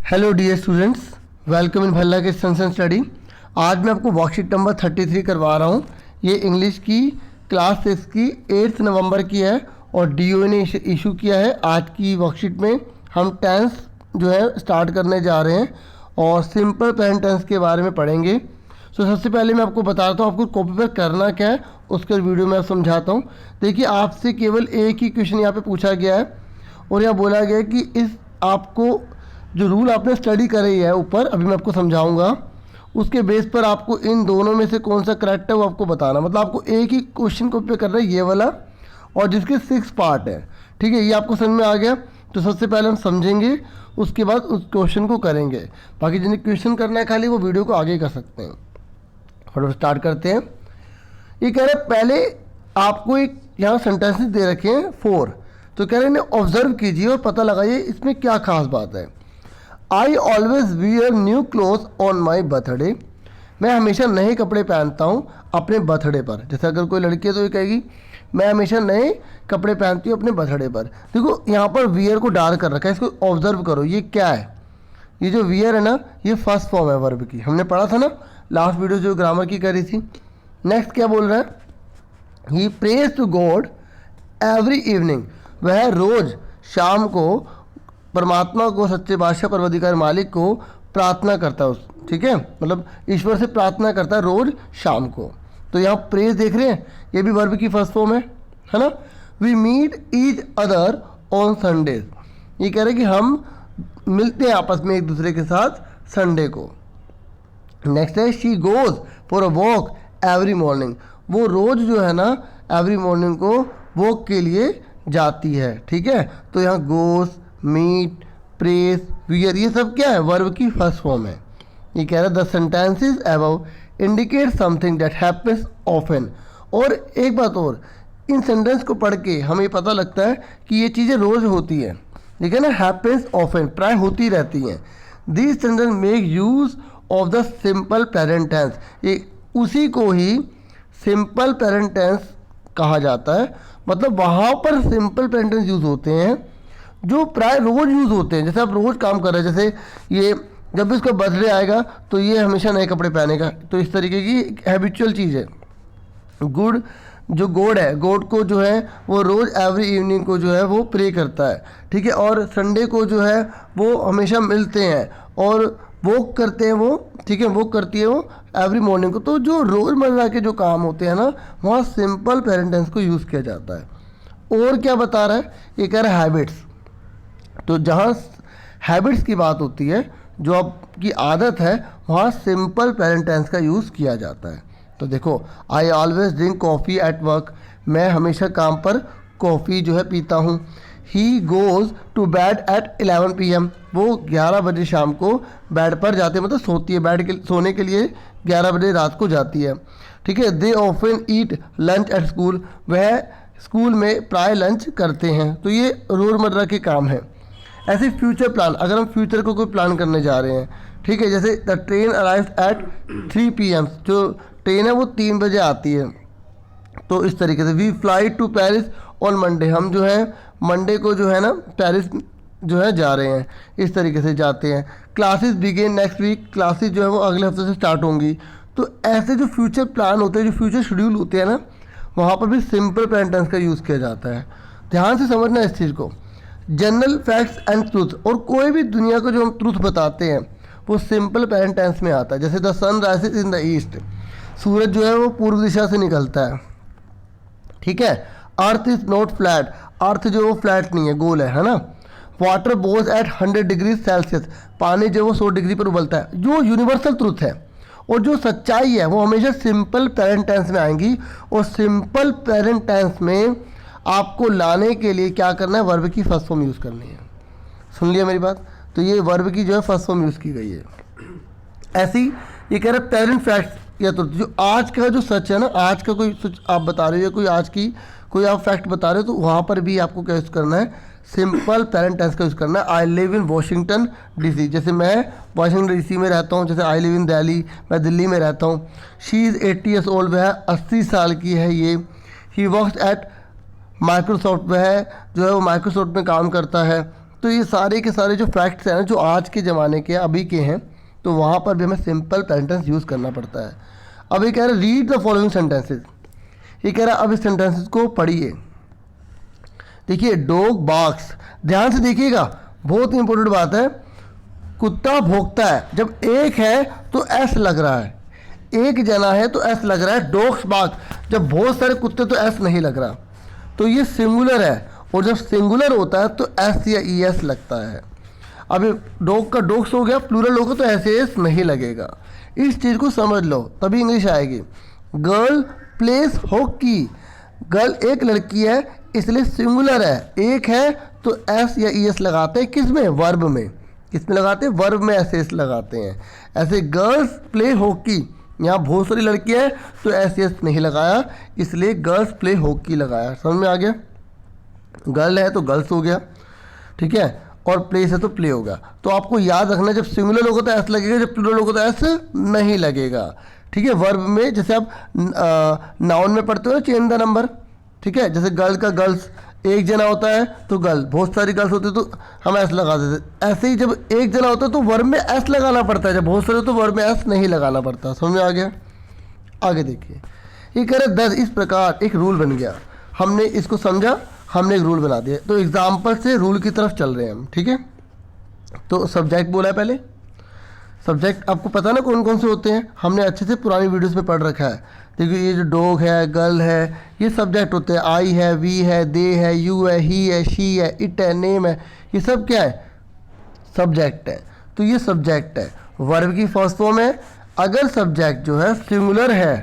Hello dear students, welcome in Bhalla के सनसन study. आज मैं आपको वर्कशीट नंबर 33 करवा रहा हूँ। ये इंग्लिश की क्लास 6 की 8 नवंबर की है और डीओ ने इशू किया है। आज की वर्कशीट में हम टेंस जो है स्टार्ट करने जा रहे हैं और सिंपल प्रेजेंट टेंस के बारे में पढ़ेंगे। सबसे पहले मैं आपको बताता हूँ आपको कॉपी पर करना क्या है, उसके वीडियो में समझाता हूँ। देखिए, आपसे केवल एक ही क्वेश्चन यहाँ पे पूछा गया है और यहाँ बोला गया है कि इस आपको जो रूल आपने स्टडी करे है ऊपर, अभी मैं आपको समझाऊंगा, उसके बेस पर आपको इन दोनों में से कौन सा करेक्ट है वो आपको बताना। मतलब आपको एक ही क्वेश्चन को पे करना है, ये वाला, और जिसके 6 पार्ट है। ठीक है, ये आपको समझ में आ गया। तो सबसे पहले हम समझेंगे, उसके बाद उस क्वेश्चन को करेंगे। बाकी जिन्हें क्वेश्चन करना है खाली वो वीडियो को आगे कर सकते हैं। और स्टार्ट करते हैं। ये कह रहे हैं पहले आपको एक यहाँ सेंटेंसेस दे रखे हैं 4, तो कह रहे हैं इन्हें ऑब्जर्व कीजिए और पता लगाइए इसमें क्या खास बात है। I always wear new cloth on my birthday. मैं हमेशा नए कपड़े पहनता हूँ अपने बर्थडे पर। जैसे अगर कोई लड़की है तो ये कहेगी मैं हमेशा नए कपड़े पहनती हूँ अपने बर्थडे पर। देखो यहाँ पर वियर को डाल कर रखा है, इसको ऑब्जर्व करो। ये क्या है? ये जो वियर है ना, ये फर्स्ट फॉर्म है वर्ब की। हमने पढ़ा था ना लास्ट वीडियो जो ग्रामर की करी थी। नेक्स्ट क्या बोल रहा है? He praise to God every evening. वह रोज़ शाम को परमात्मा को, सच्चे बादशाह परवदिगार मालिक को प्रार्थना करता है। ठीक है, मतलब ईश्वर से प्रार्थना करता है रोज़ शाम को। तो यहाँ प्रेज देख रहे हैं, ये भी वर्ब की फर्स्ट फॉर्म है ना। We meet each other on Sundays. ये कह रहे हैं कि हम मिलते हैं आपस में एक दूसरे के साथ संडे को। नेक्स्ट है she goes for a walk every morning. वो रोज़ जो है ना एवरी मॉर्निंग को वॉक के लिए जाती है। ठीक है, तो यहाँ गोज, मीट, प्रेस, वियर, ये सब क्या है? वर्ब की फर्स्ट फॉर्म है। ये कह रहा है the sentences above indicate something that happens often. और एक बात और, इन सेंटेंस को पढ़ के हमें ये पता लगता है कि ये चीज़ें रोज़ होती हैं। ठीक है ना, हैपन्स ऑफन, प्राय होती रहती हैं। This sentence make use of the simple present tense. ये उसी को ही सिंपल प्रेजेंट टेंस कहा जाता है। मतलब वहाँ पर सिंपल प्रेजेंट टेंस यूज़ होते हैं जो प्राय रोज़ यूज़ होते हैं। जैसे आप रोज़ काम कर रहे हैं, जैसे ये जब भी इसका बर्थडे आएगा तो ये हमेशा नए कपड़े पहनेगा। तो इस तरीके की हैबिचुअल चीज़ है। गुड, जो गॉड है, गॉड को जो है वो रोज़ एवरी इवनिंग को जो है वो प्रे करता है। ठीक है, और संडे को जो है वो हमेशा मिलते हैं और वॉक करते हैं वो। ठीक है, वॉक करती है वो एवरी मॉर्निंग को। तो जो रोज़मर्रा के जो काम होते हैं ना, वहाँ सिंपल प्रेजेंट टेंस को यूज़ किया जाता है। और क्या बता रहा है? ये कह रहा है हैबिट्स। तो जहाँ हैबिट्स की बात होती है, जो आपकी आदत है, वहाँ सिंपल प्रेजेंट टेंस का यूज़ किया जाता है। तो देखो, I always drink coffee at work. मैं हमेशा काम पर कॉफ़ी जो है पीता हूँ। He goes to bed at 11 PM। वो 11 बजे शाम को बेड पर जाते हैं, मतलब सोती है, बेड के सोने के लिए 11 बजे रात को जाती है। ठीक है, they often eat lunch at school. वह स्कूल में प्राय लंच करते हैं। तो ये रोज़मर्रा के काम हैं। ऐसे फ्यूचर प्लान, अगर हम फ्यूचर को कोई प्लान करने जा रहे हैं, ठीक है, जैसे the train arrives eight 3 PM। जो ट्रेन है वो 3 बजे आती है। तो इस तरीके से we fly to Paris on Monday. हम जो है मंडे को जो है ना पेरिस जो है जा रहे हैं। इस तरीके से जाते हैं। Classes begin next week. Classes जो है वो अगले हफ्ते से स्टार्ट होंगी। तो ऐसे जो फ्यूचर प्लान होते हैं, जो फ्यूचर शेड्यूल होते हैं ना, वहाँ पर भी सिंपल प्रेजेंट टेंस का यूज़ किया जाता है। ध्यान से समझना इस चीज़ को। जनरल फैक्ट्स एंड ट्रूथ, और कोई भी दुनिया को जो हम ट्रूथ बताते हैं वो सिंपल प्रेजेंट टेंस में आता है। जैसे the sun rises in the east. सूरज जो है वो पूर्व दिशा से निकलता है। ठीक है, earth is not flat. Earth जो है वो फ्लैट नहीं है, गोल है ना। Water boils at 100 degree Celsius. पानी जो है वो 100 डिग्री पर उबलता है। जो यूनिवर्सल ट्रूथ है और जो सच्चाई है वो हमेशा सिंपल प्रेजेंट टेंस में आएंगी। और सिंपल प्रेजेंट टेंस में आपको लाने के लिए क्या करना है? वर्ब की फर्स्ट फॉर्म यूज़ करनी है। सुन लिया मेरी बात? तो ये वर्ब की जो है फर्स्ट फॉर्म यूज़ की गई है। ऐसी ये कह रहे हैं प्रेजेंट फैक्ट्स, या तो जो आज का जो सच है ना, आज का कोई सच आप बता रहे हो, कोई आज की कोई आप फैक्ट बता रहे हो, तो वहाँ पर भी आपको क्या यूज़ करना है? सिंपल प्रेजेंट टेंस का यूज़ करना है। I live in Washington DC। जैसे मैं वॉशिंगटन DC में रहता हूँ। जैसे आई लिव इन दिल्ली, मैं दिल्ली में रहता हूँ। She is 80 years old। वह 80 साल की है ये। He works at Microsoft. वह जो है वो माइक्रोसॉफ्ट में काम करता है। तो ये सारे के सारे जो फैक्ट्स हैं ना, जो आज के ज़माने के अभी के हैं, तो वहाँ पर भी हमें सिंपल सेंटेंस यूज़ करना पड़ता है। अब ये कह रहा है रीड द फॉलोइंग सेंटेंसेस। ये कह रहा है अब इस सेंटेंसेस को पढ़िए। देखिए डॉग बार्क्स, ध्यान से देखिएगा, बहुत इंपॉर्टेंट बात है। कुत्ता भौंकता है, जब एक है तो एस लग रहा है, एक जना है तो एस लग रहा है। डॉग्स बार्क, जब बहुत सारे कुत्ते तो एस नहीं लग रहा, तो ये सिंगुलर है, और जब सिंगुलर होता है तो एस या ई एस लगता है। अब डॉग का डॉग्स हो गया, प्लूरल होगा तो एस एस नहीं लगेगा। इस चीज़ को समझ लो तभी इंग्लिश आएगी। गर्ल प्लेस हॉकी, गर्ल एक लड़की है इसलिए सिंगुलर है, एक है तो एस या ई एस लगाते हैं, किस में, वर्ब में। किस में लगाते हैं, वर्ब में एस एस लगाते हैं। ऐसे गर्ल्स प्ले हॉकी, यहाँ बहुत सारी लड़कियाँ हैं तो एस एस नहीं लगाया, इसलिए गर्ल्स प्ले हॉकी लगाया। समझ में आ गया। गर्ल है तो गर्ल्स हो गया, ठीक है, और प्लेस है तो प्ले होगा। तो आपको याद रखना, जब सिंगुलर होगा तो एस लगेगा, जब प्लूरल होगा तो एस नहीं लगेगा, ठीक है। वर्ब में जैसे आप नाउन में पढ़ते हो ना, चेंज द नंबर, ठीक है। जैसे गर्ल का गर्ल्स, एक जना होता है तो गर्ल, बहुत सारी गर्ल्स होती है तो हम एस लगा देते। ऐसे ही जब एक जना होता है तो वर्ब में एस लगाना पड़ता है, जब बहुत सारे तो वर्ब में एस नहीं लगाना पड़ता। समझ में आ गया। आगे देखिए, ये कह रहे 10, इस प्रकार एक रूल बन गया। हमने इसको समझा, हमने एक रूल बना दिया। तो एग्जाम्पल से रूल की तरफ चल रहे हैं हम, ठीक है। तो सब्जेक्ट बोला है पहले। सब्जेक्ट आपको पता ना कौन कौन से होते हैं, हमने अच्छे से पुरानी वीडियोस में पढ़ रखा है। देखिए ये जो डॉग है, गर्ल है, ये सब्जेक्ट होते हैं। आई है, वी है, दे है, यू है, ही है, शी है, इट है, नेम है, ये सब क्या है, सब्जेक्ट है। तो ये सब्जेक्ट है। वर्ब की फर्स्ट फॉर्म है। अगर सब्जेक्ट जो है सिंगुलर है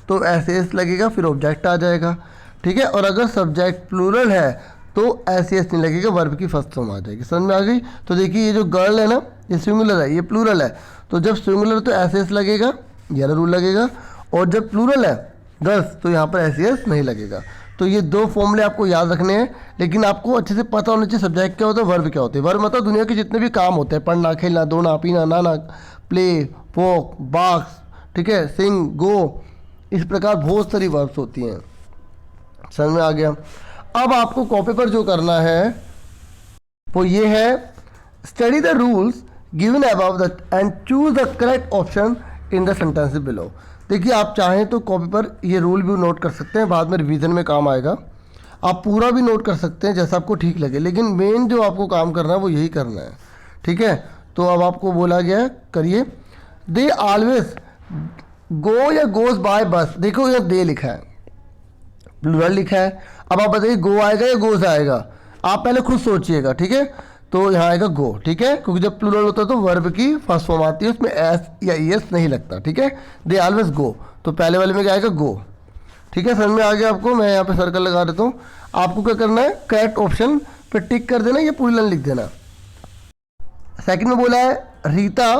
तो ऐसे एस लगेगा, फिर ऑब्जेक्ट आ जाएगा, ठीक है। और अगर सब्जेक्ट प्लूरल है तो ऐसे एस नहीं लगेगा, वर्ब की फर्स्ट फॉर्म आ जाएगी। समझ में आ गई। तो देखिए ये जो गर्ल है ना, ये सिंगुलर है, ये प्लूरल है, तो जब सिंगुलर तो ऐसे एस लगेगा, ये रूल लगेगा। और जब प्लूरल है गर्ल्स तो यहाँ पर ऐसे एस नहीं लगेगा। तो ये दो फॉर्मूले आपको याद रखने हैं, लेकिन आपको अच्छे से पता होना चाहिए सब्जेक्ट क्या होता है, वर्ब क्या होते हैं। वर्ब मतलब दुनिया के जितने भी काम होते हैं, पढ़ना, खेलना, दौड़ना, पीना, नहाना, प्ले, वॉक, बाक्स, ठीक है, सिंग, गो, इस प्रकार बहुत सारी वर्ब्स होती हैं। समझ में आ गया। अब आपको कॉपी पर जो करना है वो ये है, study the rules given above the end choose the correct option in the sentences below. देखिए आप चाहें तो कॉपी पर ये रूल भी नोट कर सकते हैं, बाद में रिवीजन में काम आएगा। आप पूरा भी नोट कर सकते हैं जैसा आपको ठीक लगे, लेकिन मेन जो आपको काम करना है वो यही करना है, ठीक है। तो अब आपको बोला गया है, करिए। दे ऑलवेज गो या गोज बाय बस। देखो यहाँ दे लिखा है, प्लूरल लिखा है। अब आप बताइए गो आएगा या गोज आएगा, आप पहले खुद सोचिएगा, ठीक है। तो यहाँ आएगा गो, ठीक है, क्योंकि जब प्लूरल होता है तो वर्ब की फर्स्ट फॉर्म आती है, उसमें एस या ई एस नहीं लगता, ठीक है। दे ऑलवेज गो, तो पहले वाले में क्या आएगा, गो, ठीक है। समझ में आ गया आपको। मैं यहाँ पे सर्कल लगा देता हूँ। आपको क्या करना है, करेक्ट ऑप्शन पे टिक कर देना, ये पूरी लाइन लिख देना। सेकंड में बोला है रीता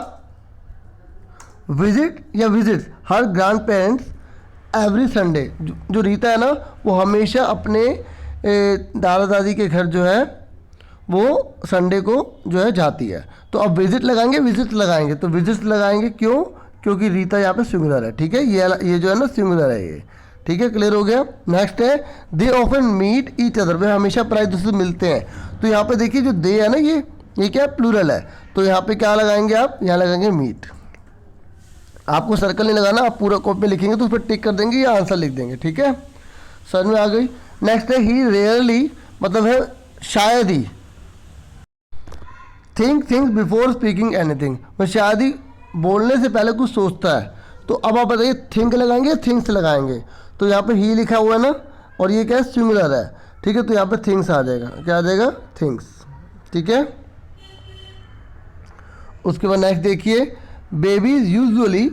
विजिट या विजिट्स हर ग्रैंड पेरेंट्स एवरी संडे। जो रीता है ना, वो हमेशा अपने दादा दादी के घर जो है वो संडे को जो है जाती है। तो अब विजिट लगाएंगे, विजिट लगाएंगे, तो विजिट लगाएंगे, क्यों, क्योंकि रीता यहाँ पे सिंगुलर है, ठीक है। ये जो है ना सिंगुलर है ये, ठीक है, क्लियर हो गया। नेक्स्ट है they often meet each other, वे हमेशा प्राय दूसरे से मिलते हैं। तो यहाँ पे देखिए जो दे है ना, ये क्या है, प्लूरल है, तो यहाँ पे क्या लगाएंगे आप, यहाँ लगाएंगे मीट। आपको सर्कल नहीं लगाना, आप पूरा कॉपी में लिखेंगे तो उस पर टिक कर देंगे या आंसर लिख देंगे, ठीक है। समझ में आ गई। नेक्स्ट है ही रेयरली, मतलब है शायद ही। Think things before speaking anything, वह शायद ही बोलने से पहले कुछ सोचता है। तो अब आप बताइए थिंक लगाएंगे, थिंग्स लगाएंगे। तो यहाँ पे ही लिखा हुआ है ना, और ये क्या है, सिंगुलर है, ठीक है। तो यहाँ पे थिंग्स आ जाएगा, क्या आ जाएगा, थिंग्स, ठीक है। उसके बाद नेक्स्ट देखिए बेबीज यूजुअली,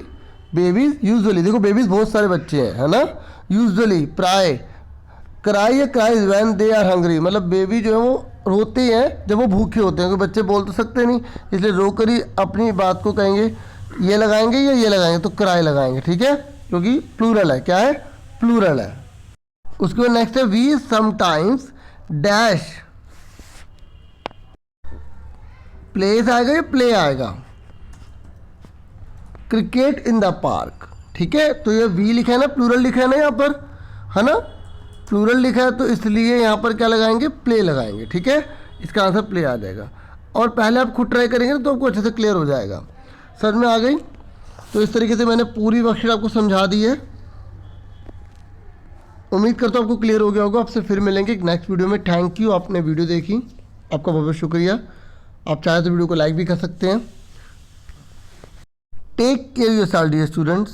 देखो बेबीज बहुत सारे बच्चे हैं, है ना। यूजुअली प्राय, क्राई या cries when they are hungry, मतलब बेबी जो है वो रोते हैं जब वो भूखे होते हैं, क्योंकि बच्चे बोल तो सकते नहीं, इसलिए रो कर ही अपनी बात को कहेंगे। ये लगाएंगे या ये लगाएंगे, तो क्राई लगाएंगे, ठीक है, क्योंकि प्लूरल है, क्या है, प्लूरल है। उसके बाद नेक्स्ट है वी समटाइम्स डैश, प्लेस आएगा या प्ले आएगा, क्रिकेट इन द पार्क, ठीक है। तो ये वी लिखा है ना, प्लूरल लिखा है ना यहाँ पर, है ना, प्लूरल लिखा है, तो इसलिए यहाँ पर क्या लगाएंगे, प्ले लगाएंगे, ठीक है। इसका आंसर प्ले आ जाएगा। और पहले आप खुद ट्राई करेंगे तो आपको अच्छे से क्लियर हो जाएगा। समझ में आ गई? तो इस तरीके से मैंने पूरी वर्कशीट आपको समझा दी है। उम्मीद करता हूँ आपको क्लियर हो गया होगा। आपसे फिर मिलेंगे एक नेक्स्ट वीडियो में। थैंक यू, आपने वीडियो देखी, आपका बहुत बहुत शुक्रिया। आप चाहे तो वीडियो को लाइक भी कर सकते हैं। Take care yourself dear students.